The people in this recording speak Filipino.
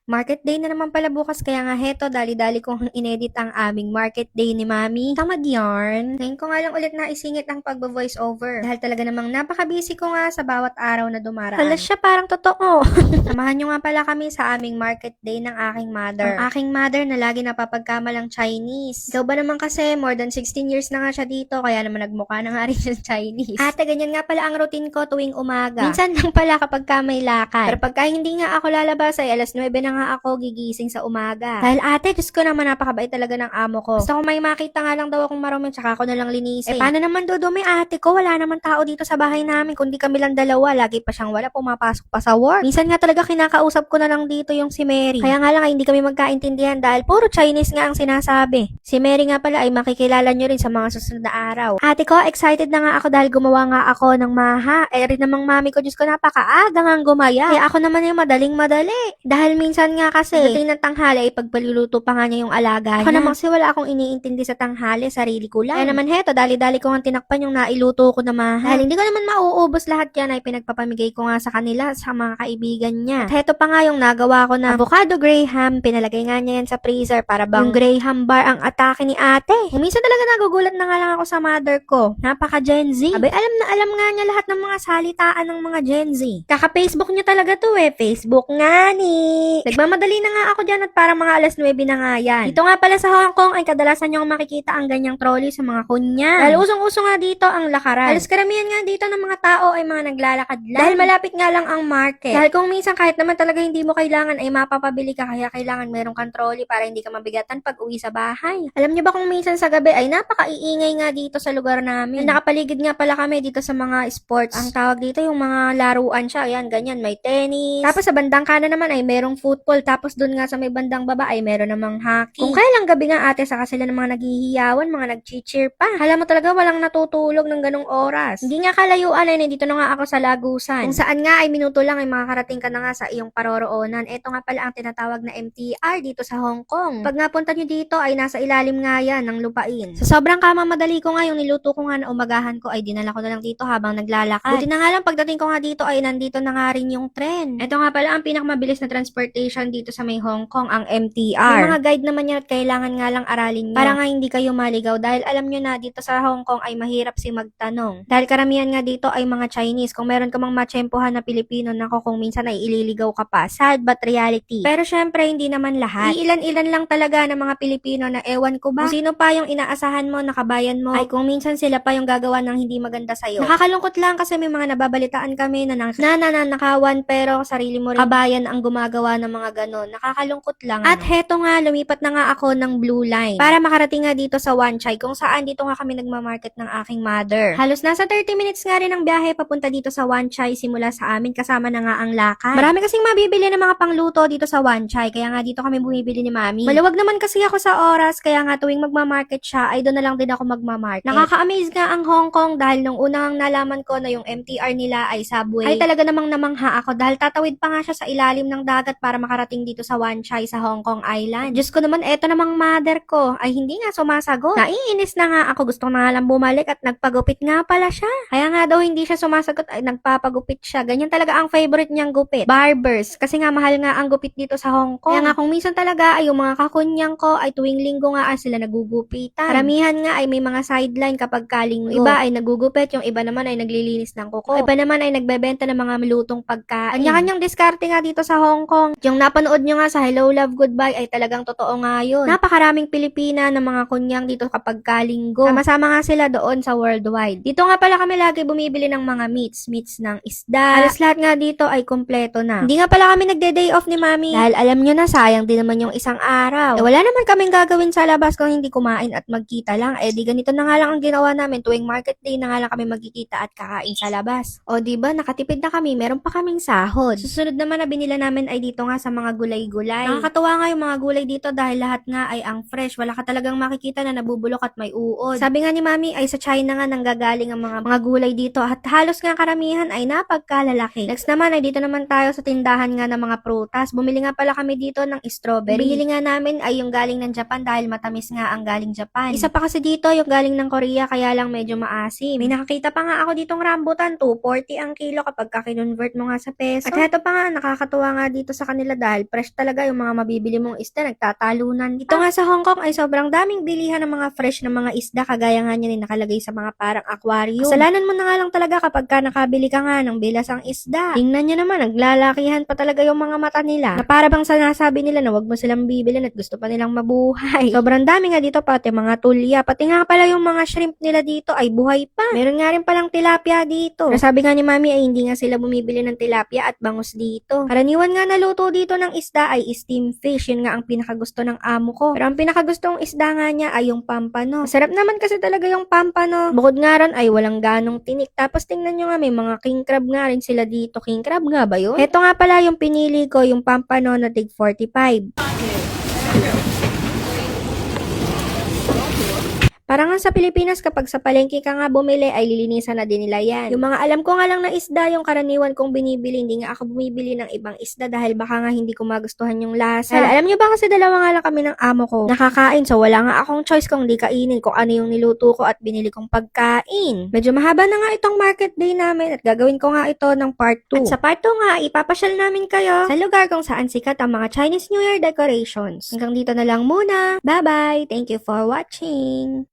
Market day na naman pala bukas kaya nga heto, dali-dali kong inedit ang aming market day ni Mami. Tamad yarn. Ngayon ko nga lang ulit na isingit ang pagbo-voice over. Dahil talaga namang napaka-busy ko nga sa bawat araw na dumaraan. Hala siya, parang totoo. Samahan nyo nga pala kami sa aming market day ng aking mother. Ang aking mother na lagi napapagkamalang Chinese. Ikaw ba naman kasi, more than 16 years na nga siya dito, kaya naman nagmukha na nga rin siya Chinese. Ate, ganyan nga pala ang routine ko tuwing umaga. Minsan lang pala kapag may lakad. Pero pagka hindi nga ako lalabas ay alas 9 na nga ako gigising sa umaga. Dahil ate, Diyos ko naman napakabait talaga ng amo ko. Gusto ko may makita nga lang daw akong marumi tsaka ako na lang linisin. Paano naman dudumi ate ko? Wala naman tao dito sa bahay namin kundi kami lang dalawa. Lagi pa siyang wala, pumapasok pa sa work. Minsan nga talaga kinakausap ko na lang dito yung si Mary. Kaya nga lang ay hindi kami magkaintindihan dahil puro Chinese nga ang sinasabi. Si Mary nga pala ay makikilala nyo rin sa mga susunod na araw. Ate ko, excited na nga ako dahil gumawa nga ako ng maha. Rin namang mami ko, Diyos ko napakaaga nga gumaya. Kaya ako naman yung madaling-madali. Dahil minsan nga kasi, dating ng tanghali ay pagpaluluto pa nga niya yung alaga niya. Ako naman kasi wala akong iniintindi sa tanghali, sarili ko lang. Kaya naman heto, dali-dali ko ang tinakpan yung nailuto ko na maha. Dahil hindi ko naman mauubos lahat yan ay pinagpapamigay ko nga sa kanila, sa mga kaibigan niya. At heto pa nga yung nagawa ko na avocado graham, pinalagay nga niya yan sa freezer para bang yung graham bar ang atake ni ate. Minsan talaga nagugulat na nga lang ako sa mother ko. Napaka Gen Z. Abay, alam na alam nga niya lahat ng mga salitaan ng mga Gen Z. Kaka-Facebook niya talaga to eh. Facebook nga ni. Nagmamadali na nga ako dyan at parang mga alas 9 na nga yan. Dito nga pala sa Hong Kong ay kadalasan nyo makikita ang ganyang trolley sa mga kunya. Dahil usong-uso nga dito ang lakaran. Halos karamihan nga dito ng mga tao ay mga naglalakad lang. Dahil malapit nga lang ang market. Dahil kung minsan kahit naman talaga hindi mo kailangan ay mapapabili ka kaya kailangan meron kang trolley para hindi ka mabigatan pag uwi sa bahay. Alam niyo ba kung minsan sa gabi ay napakaiingay nga dito sa lugar namin. Nakapaligid nga pala kami dito sa mga sports. Ang tawag dito yung mga laruan siya. Ayan, ganyan. May tennis. Tapos sa bandang kanan naman ay merong football. Tapos dun nga sa may bandang baba ay meron namang hockey. Kung kailang gabi nga ate, saka sila ng mga naghihiyawan, mga nag-cheer pa. Hala mo talaga walang natutulog ng ganong oras. Hindi nga kalayuan ay nandito na nga ako sa Lagusan. Kung saan nga ay minuto lang ay makakarating ka na nga sa iyong paroroonan. Ito nga pala ang tinatawag na MTR dito sa Hong Kong. Pag nga punta nyo dito ay nasa ilalim nga yan ng lupain. Sa sobrang kamamadali ko nga yung niluto ko nga na umagahan ko ay dinala ko na lang dito habang naglalakad. Buti na nga lang pagdating ko nga dito ay nandito na nga rin yung tren. Ito nga pala ang pinakamabilis na transportation dito sa may Hong Kong, ang MTR. May mga guide naman yan at kailangan nga lang aralin nyo. Para nga hindi kayo maligaw dahil alam nyo na dito sa Hong Kong ay mahirap si magtanong. Dahil karamihan nga dito ay mga Chinese. Kung meron ka mang matsyempohan na Pilipino, nako kung minsan ay ililigaw ka pa. Sad but reality. Pero syempre hindi naman lahat. Iilan-ilan lang talaga ng mga Pilipino na ewan ko ba. Kung sino pa yung inaasahan mo, nakabayan mo, ay kung minsan sila pa yung gagawa ng hindi maganda sa'yo. Nakakalungkot lang kasi may mga nababalitaan kami na nananakawan pero sarili mo rin kabayan ang gumagawa ng mga ganon. Nakakalungkot lang. At heto nga, lumipat na nga ako ng Blue Line para makarating nga dito sa Wan Chai kung saan dito nga kami nagmamarket ng aking mother. Halos nasa 30 minutes nga rin ang biyahe papunta dito sa Wan Chai simula sa amin kasama na nga ang lakad. Marami kasing mabibili ng mga pangluto dito sa Wan Chai kaya nga dito kami bumibili ni Mami. Maluwag naman kasi ako sa oras kaya nga tuwing magmamarket siya ay doon na lang din ako magmamarket. Nakaka-amaze nga ang Hong Kong dahil nung unang nalaman ko na yung MTR nila ay subway ay talaga namang namangha ako dahil tatawid pa nga siya sa ilalim ng dagat para makarating dito sa Wan Chai sa Hong Kong Island. Diyos ko naman, eto namang mother ko ay hindi nga sumasagot. Naiinis na nga ako, gusto na nga lang bumalik at nagpagupit nga pala siya. Kaya nga daw hindi siya sumasagot ay nagpapagupit siya. Ganyan talaga ang favorite niyang gupit. Barbers. Kasi nga mahal nga ang gupit dito sa Hong Kong. Kaya nga kung minsan talaga ay yung mga kakunyang ko ay tuwing linggo nga ay sila nagugupitan. Karamihan nga ay may mga sideline kapag kalinggo. Iba ay nagugupit, yung iba naman ay naglilinis ng kuko. Iba naman ay nagbebenta ng mga lutong pagkain. Kanya-kanyang diskarte nga dito sa Hong Kong. Yung napanood nyo nga sa Hello Love Goodbye ay talagang totoo nga yun. Napakaraming Pilipina na mga kunyang dito kapag kalinggo. Sama-sama nga sila doon sa worldwide. Dito nga pala kami lagi bumibili ng mga meats ng isda. Halos lahat nga dito ay kompleto na. Hindi nga pala kami nagde-day off ni Mami. Dahil alam nyo na sayang din naman yung isang araw. Wala naman kaming gagawin sa labas kung hindi kumain at magkita lang. Di ganito na nga lang ang ginawa namin. Tuwing market day na nga lang kami magkikita at kakain sa labas. O diba, nakatipid na kami. Meron pa kaming sahod. Susunod naman na binila namin ay dito nga sa mga gulay-gulay. Nakakatuwa nga yung mga gulay dito dahil lahat nga ay ang fresh. Wala ka talagang makikita na nabubulok at may uod. Sabi nga ni Mami ay sa China nga nanggagaling ang mga gulay dito at halos nga karamihan ay napagkalalaki. Next naman ay dito naman tayo sa tindahan nga ng mga prutas. Bumili nga pala kami dito ng strawberry. Binili nga namin ay yung galing ng Japan dahil matamis nga ang galing Japan. Isa pa kasi dito yung galing ng Korea kaya lang medyo maasim. May nakakita pa nga ako ditong rambutan, 240 ang kilo kapag ka-convert mo nga sa peso. At heto pa nga, nakakatuwa nga dito sa kanila sila dahil fresh talaga yung mga mabibili mong isda, nagtatalunan. Dito nga sa Hong Kong ay sobrang daming bilihan ng mga fresh na mga isda, kagaya nga niya nakalagay sa mga parang aquarium. Kasalanan mo na nga lang talaga kapag ka nakabili ka nga ng bilasang isda. Tingnan niyo naman, naglalakihan pa talaga yung mga mata nila. Na para bang sinasabi nila na wag mo silang bibilin at gusto pa nilang mabuhay. Sobrang dami nga dito, pati mga tulya, pati nga pala yung mga shrimp nila dito ay buhay pa. Meron nga rin palang tilapia dito. Pero sabi nga ni Mami ay hindi nga sila bumibili ng tilapia at bangus dito. Karaniwan nga naluto dito ng isda ay steam fish. Yun nga ang pinakagusto ng amo ko. Pero ang pinakagustong isda nga niya ay yung pampano. Masarap naman kasi talaga yung pampano. Bukod nga ron ay walang ganong tinik. Tapos tingnan nyo nga, may mga king crab nga rin sila dito. King crab nga ba yun? Ito nga pala yung pinili ko, yung pampano na tig 45. Parang nga sa Pilipinas, kapag sa palengke ka nga bumili, ay lilinisan na din nila yan. Yung mga alam ko nga lang na isda, yung karaniwan kong binibili, hindi nga ako bumibili ng ibang isda dahil baka nga hindi ko magustuhan yung lasa. Dahil alam nyo ba kasi dalawa nga lang kami ng amo ko nakakain, so wala nga akong choice kung di kainin kung ano yung niluto ko at binili kong pagkain. Medyo mahaba na nga itong market day namin at gagawin ko nga ito ng part 2. At sa part 2 nga, ipapasyal namin kayo sa lugar kung saan sikat ang mga Chinese New Year decorations. Hanggang dito na lang muna. Bye-bye! Thank you for watching!